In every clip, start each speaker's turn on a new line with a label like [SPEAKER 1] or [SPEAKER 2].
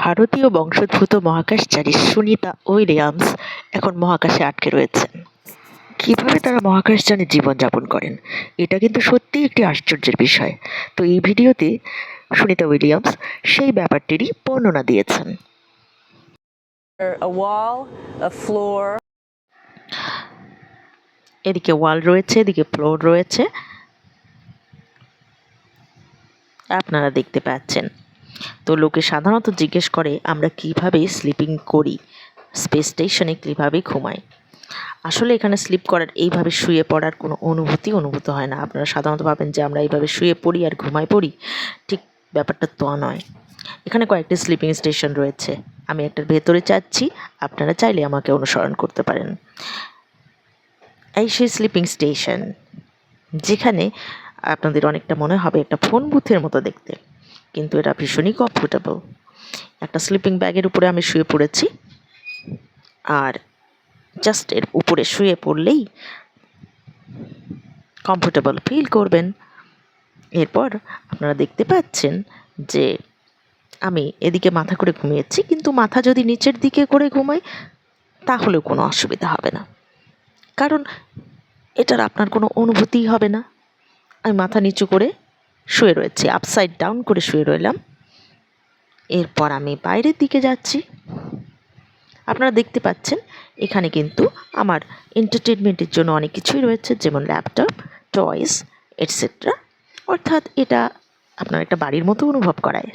[SPEAKER 1] ভারতীয় বংশোদ্ভূত মহাকাশচারী সুনিতা উইলিয়ামস এখন মহাকাশে আটকে রয়েছেন। কিভাবে তারা মহাকাশযানে জীবনযাপন করেন, এটা কিন্তু সত্যিই একটি আশ্চর্যের বিষয়। তো এই ভিডিওতে সুনিতা উইলিয়ামস সেই ব্যাপারটিরই বর্ণনা দিয়েছেন। এদিকে ওয়াল রয়েছে, এদিকে ফ্লোর রয়েছে, আপনারা দেখতে পাচ্ছেন। তো লোকে সাধারণত জিজ্ঞেস করে আমরা কিভাবে স্লিপিং করি, স্পেস স্টেশনে কীভাবে ঘুমাই। আসলে এখানে স্লিপ করার, এইভাবে শুয়ে পড়ার কোনো অনুভূত হয় না। আপনারা সাধারণত ভাবেন যে আমরা এইভাবে শুয়ে পড়ি আর ঘুমাই পড়ি, ঠিক ব্যাপারটা তো নয়। এখানে কয়েকটি স্লিপিং স্টেশন রয়েছে, আমি একটার ভেতরে যাচ্ছি, আপনারা চাইলে আমাকে অনুসরণ করতে পারেন। এই সেই স্লিপিং স্টেশন, যেখানে আপনাদের অনেকটা মনে হবে একটা ফোন বুথের মতো দেখতে, কিন্তু এটা ভীষণই কমফোর্টেবল। একটা স্লিপিং ব্যাগের উপরে আমি শুয়ে পড়েছি, আর জাস্ট এর উপরে শুয়ে পড়লেই কমফোর্টেবল ফিল করবেন। এরপর আপনারা দেখতে পাচ্ছেন যে আমি এদিকে মাথা করে ঘুমিয়েছি, কিন্তু মাথা যদি নিচের দিকে করে ঘুমাই তাহলেও কোনো অসুবিধা হবে না, কারণ এটার আপনার কোনো অনুভূতিই হবে না। আমি মাথা নিচু করে শুয়ে রয়েছি, আপসাইড ডাউন করে শুয়ে রইলাম। এরপর আমি বাইরের দিকে যাচ্ছি। আপনারা দেখতে পাচ্ছেন এখানে কিন্তু আমার এন্টারটেনমেন্টের জন্য অনেক কিছুই রয়েছে, যেমন ল্যাপটপ, টয়েস এটসেট্রা। অর্থাৎ এটা আপনার একটা বাড়ির মতো অনুভব করায়।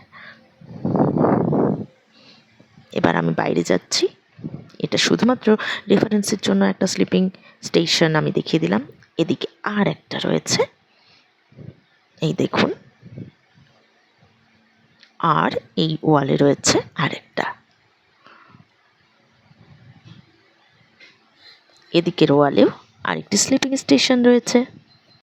[SPEAKER 1] এবার আমি বাইরে যাচ্ছি, এটা শুধুমাত্র রেফারেন্সের জন্য একটা স্লিপিং স্টেশন আমি দেখিয়ে দিলাম। এদিকে আর একটা রয়েছে, এই দেখুন, আর এই ওয়ালে রয়েছে আরেকটা। এদিকের ওয়ালেও আরেকটি স্লিপিং স্টেশন রয়েছে।